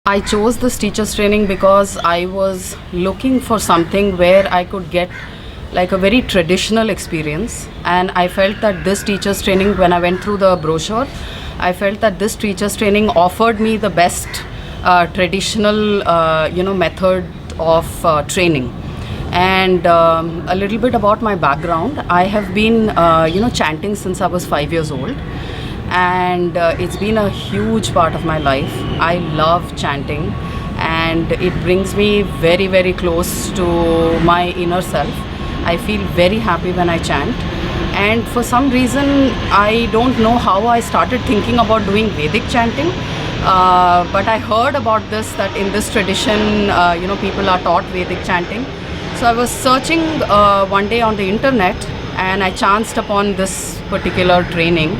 I chose this teachers training because I was looking for something where I could get like a very traditional experience, and I felt that this teachers training, when I went through the brochure, I felt that this teachers training offered me the best traditional method of training. And a little bit about my background. I have been chanting since I was 5 years old, and it's been a huge part of my life. I love chanting, and it brings me very, very close to my inner self. I feel very happy when I chant, and for some reason I don't know how I started thinking about doing Vedic chanting. But I heard about this, that in this tradition, people are taught Vedic chanting. So I was searching one day on the internet, and I chanced upon this particular training.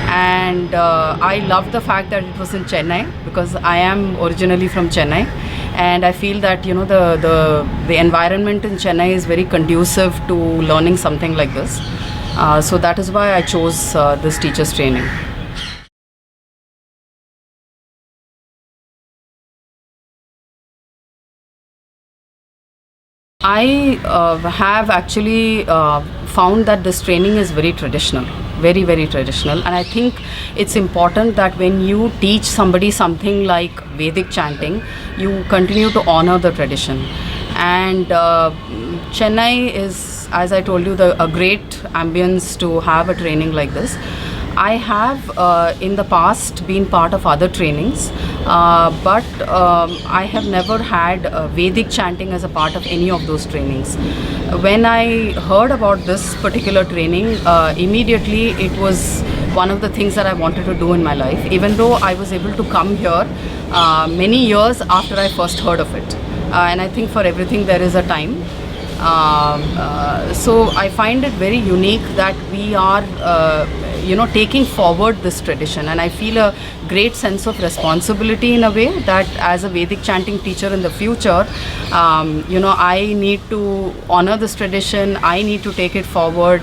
And I loved the fact that it was in Chennai, because I am originally from Chennai, and I feel that the environment in Chennai is very conducive to learning something like this. So that is why I chose this teachers training. I have actually found that this training is very traditional, very, very traditional. And I think it's important that when you teach somebody something like Vedic chanting, you continue to honor the tradition. And Chennai is, as I told you, a great ambience to have a training like this. I have in the past been part of other trainings, but I have never had Vedic chanting as a part of any of those trainings. When I heard about this particular training, immediately it was one of the things that I wanted to do in my life, even though I was able to come here many years after I first heard of it. And I think for everything there is a time. So I find it very unique that we are taking forward this tradition, and I feel a great sense of responsibility in a way, that as a Vedic chanting teacher in the future, I need to honor this tradition, I need to take it forward.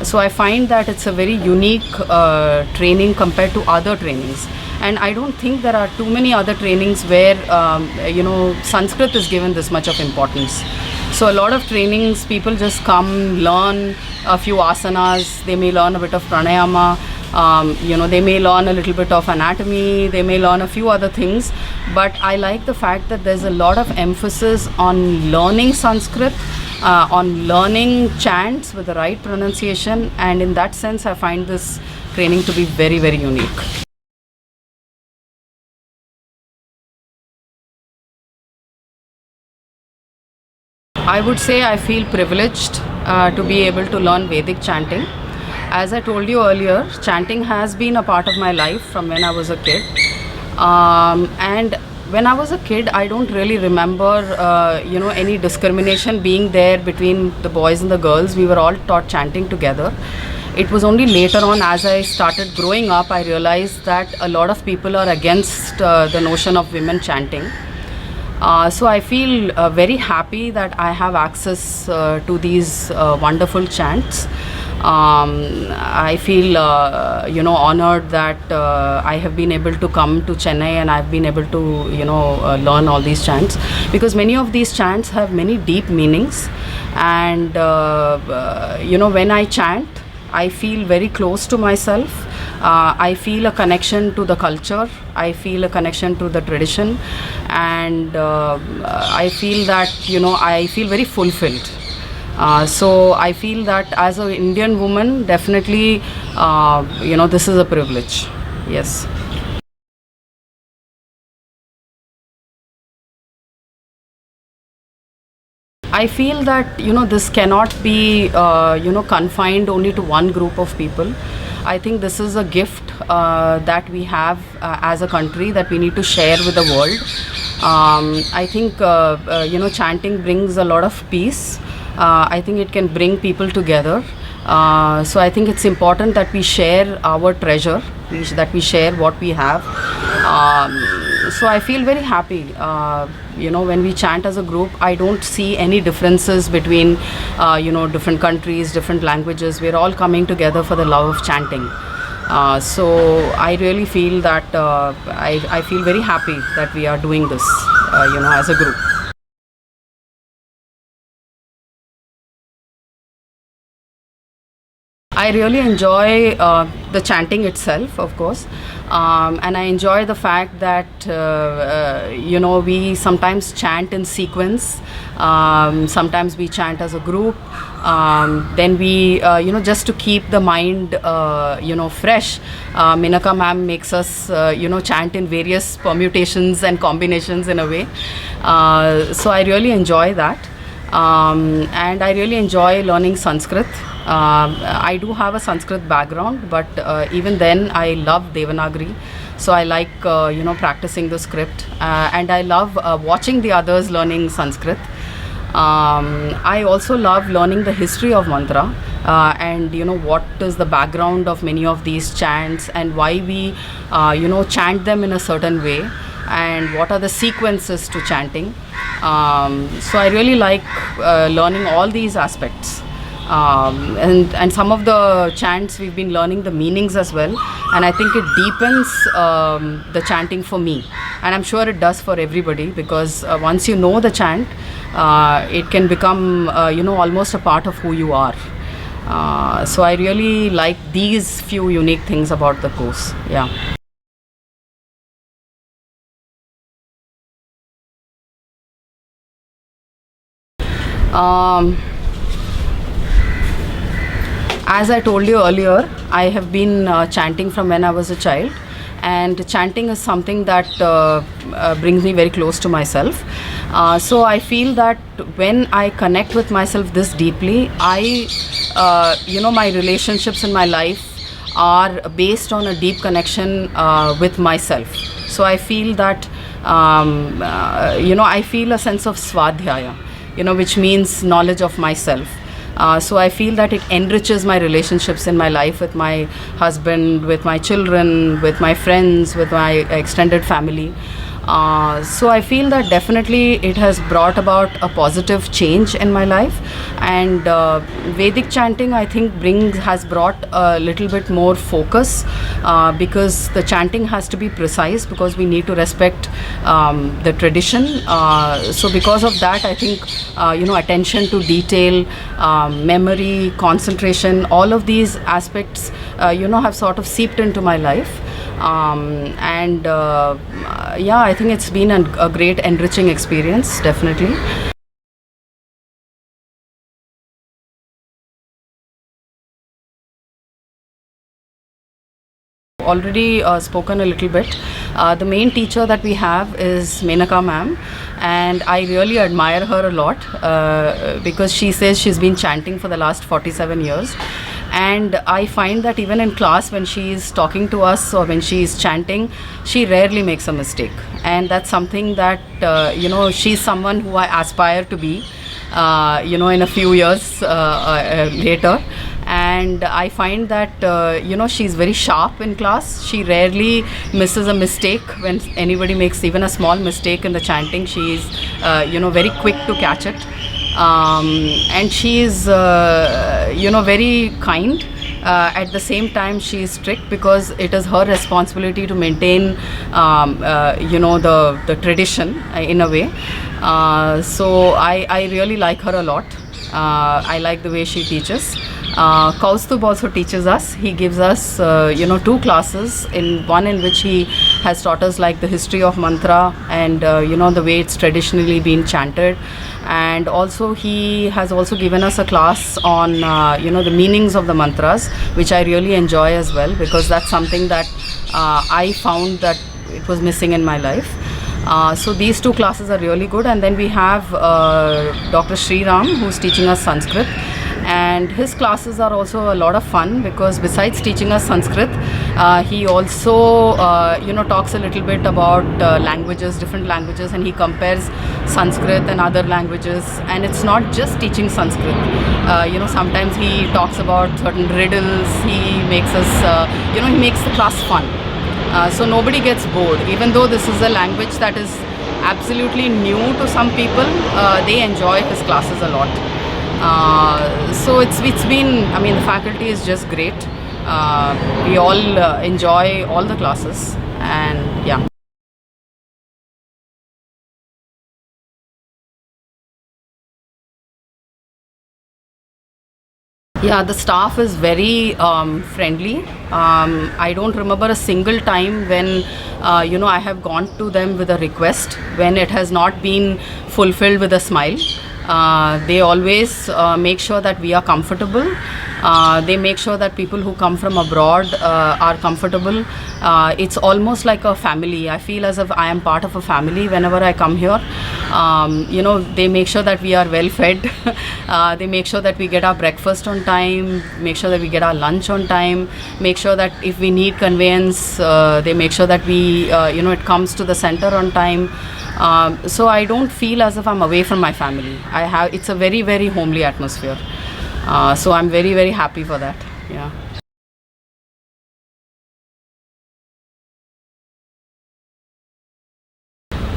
So I find that it's a very unique training compared to other trainings. And I don't think there are too many other trainings where Sanskrit is given this much of importance. So a lot of trainings, people just come, learn a few asanas, they may learn a bit of pranayama, they may learn a little bit of anatomy, they may learn a few other things. But I like the fact that there's a lot of emphasis on learning Sanskrit, on learning chants with the right pronunciation, and in that sense I find this training to be very, very unique. I would say I feel privileged to be able to learn Vedic chanting. As I told you earlier, chanting has been a part of my life from when I was a kid. And when I was a kid, I don't really remember, any discrimination being there between the boys and the girls. We were all taught chanting together. It was only later on, as I started growing up, I realized that a lot of people are against the notion of women chanting. So I feel very happy that I have access to these wonderful chants. I feel honored that I have been able to come to Chennai, and I've been able to learn all these chants, because many of these chants have many deep meanings. And when I chant, I feel very close to myself. I feel a connection to the culture, I feel a connection to the tradition, and I feel that I feel very fulfilled. So I feel that as an Indian woman, definitely this is a privilege. Yes. I feel that this cannot be confined only to one group of people. I think this is a gift that we have as a country, that we need to share with the world. I think chanting brings a lot of peace. I think it can bring people together. So I think it's important that we share our treasure, that we share what we have. So I feel very happy. When we chant as a group, I don't see any differences between, different countries, different languages. We're all coming together for the love of chanting. So I really feel that I feel very happy that we are doing this, as a group. I really enjoy the chanting itself, of course, and I enjoy the fact that we sometimes chant in sequence. Sometimes we chant as a group. Then we, just to keep the mind, fresh. Menaka ma'am makes us, chant in various permutations and combinations in a way. So I really enjoy that. And I really enjoy learning Sanskrit. I do have a Sanskrit background, but even then I love Devanagari. So I like, practicing the script, and I love watching the others learning Sanskrit. I also love learning the history of mantra, and what is the background of many of these chants and why we chant them in a certain way, and what are the sequences to chanting. So I really like learning all these aspects. And some of the chants we've been learning the meanings as well, and I think it deepens the chanting for me, and I'm sure it does for everybody, because once you know the chant, it can become almost a part of who you are. So I really like these few unique things about the course. Yeah. As I told you earlier, I have been chanting from when I was a child, and chanting is something that brings me very close to myself. So I feel that when I connect with myself this deeply, my relationships in my life are based on a deep connection with myself. So I feel that, I feel a sense of svadhyaya, which means knowledge of myself. So I feel that it enriches my relationships in my life with my husband, with my children, with my friends, with my extended family. So I feel that definitely it has brought about a positive change in my life, and Vedic chanting, I think, has brought a little bit more focus, because the chanting has to be precise, because we need to respect the tradition. So because of that, I think attention to detail, memory, concentration, all of these aspects have sort of seeped into my life. I think it's been a great enriching experience, definitely. Already spoken a little bit. The main teacher that we have is Menaka ma'am, and I really admire her a lot, because she says she's been chanting for the last 47 years. And I find that even in class, when she is talking to us or when she is chanting, she rarely makes a mistake. And that's something that, she's someone who I aspire to be, in a few years later. And I find that, she's very sharp in class. She rarely misses a mistake. When anybody makes even a small mistake in the chanting, she is, very quick to catch it. And she is, very kind. At the same time, she is strict, because it is her responsibility to maintain, the tradition in a way. So I really like her a lot. I like the way she teaches. Kaustubh also teaches us. He gives us, 2 classes. One in which he has taught us like the history of mantra and, the way it's traditionally been chanted. And also he has also given us a class on, the meanings of the mantras, which I really enjoy as well, because that's something that I found that it was missing in my life. So these 2 classes are really good. And then we have Dr. Sriram, who's teaching us Sanskrit. And his classes are also a lot of fun, because besides teaching us Sanskrit, he also talks a little bit about languages, different languages, and he compares Sanskrit and other languages. And it's not just teaching Sanskrit. Sometimes he talks about certain riddles. He makes us, he makes the class fun. So nobody gets bored. Even though this is a language that is absolutely new to some people, they enjoy his classes a lot. So it's been, the faculty is just great. We all enjoy all the classes, and yeah. Yeah, the staff is very friendly. I don't remember a single time when, I have gone to them with a request when it has not been fulfilled with a smile. They always make sure that we are comfortable. They make sure that people who come from abroad are comfortable. It's almost like a family. I feel as if I am part of a family whenever I come here. They make sure that we are well fed. They make sure that we get our breakfast on time, make sure that we get our lunch on time, make sure that if we need conveyance, they make sure that it comes to the center on time. So I don't feel as if I'm away from my family. It's a very, very homely atmosphere. So I'm very, very happy for that. Yeah.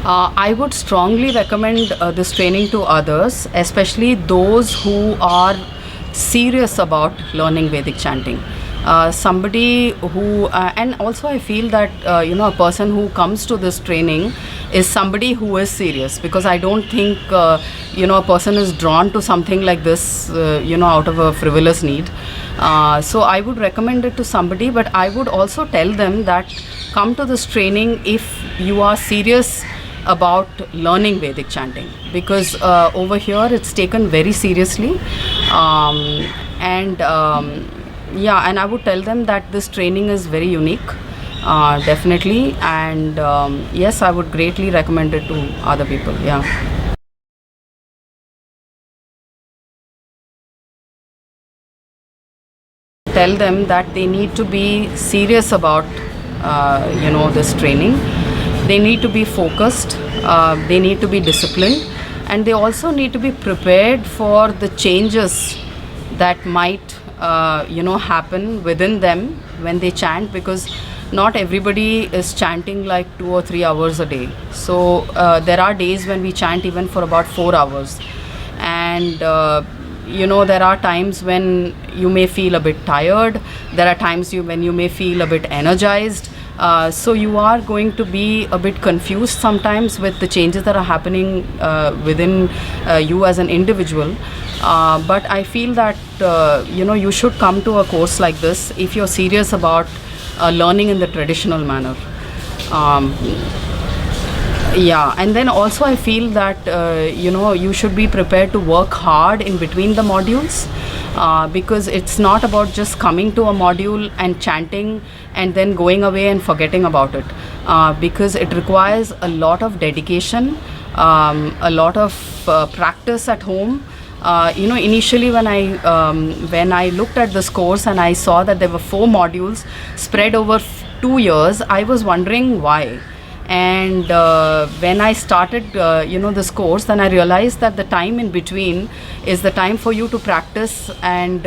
I would strongly recommend this training to others, especially those who are serious about learning Vedic chanting. Somebody who, and also I feel that, a person who comes to this training is somebody who is serious, because I don't think, a person is drawn to something like this, out of a frivolous need. So I would recommend it to somebody, but I would also tell them that come to this training if you are serious about learning Vedic chanting, because over here it's taken very seriously, and I would tell them that this training is very unique, definitely, and yes, I would greatly recommend it to other people. Yeah. Tell them that they need to be serious about this training. They need to be focused, they need to be disciplined, and they also need to be prepared for the changes that might happen within them when they chant, because not everybody is chanting like 2 or 3 hours a day. So there are days when we chant even for about 4 hours, and there are times when you may feel a bit tired, there are times when you may feel a bit energized. So you are going to be a bit confused sometimes with the changes that are happening within you as an individual. But I feel that you should come to a course like this if you're serious about learning in the traditional manner. And then also I feel that you should be prepared to work hard in between the modules, because it's not about just coming to a module and chanting and then going away and forgetting about it, because it requires a lot of dedication, a lot of practice at home. Initially when I looked at this course and I saw that there were 4 modules spread over 2 years, I was wondering why. And when I started this course, then I realized that the time in between is the time for you to practice and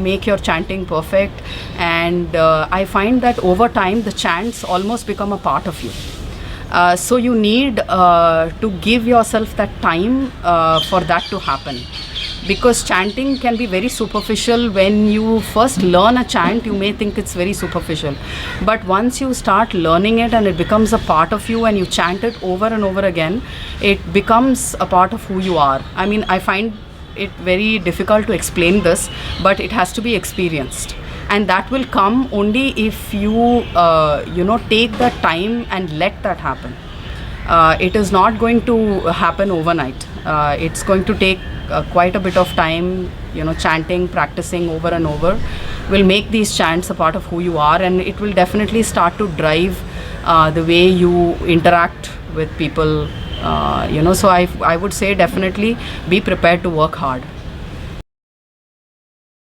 make your chanting perfect. And I find that over time the chants almost become a part of you. So you need to give yourself that time for that to happen, because chanting can be very superficial. When you first learn a chant, you may think it's very superficial, but once you start learning it and it becomes a part of you and you chant it over and over again, it becomes a part of who you are. I mean, I find it very difficult to explain this, but it has to be experienced, and that will come only if you take that time and let that happen. It is not going to happen overnight. It's going to take quite a bit of time. Chanting, practicing over and over will make these chants a part of who you are, and it will definitely start to drive the way you interact with people. So I would say definitely be prepared to work hard.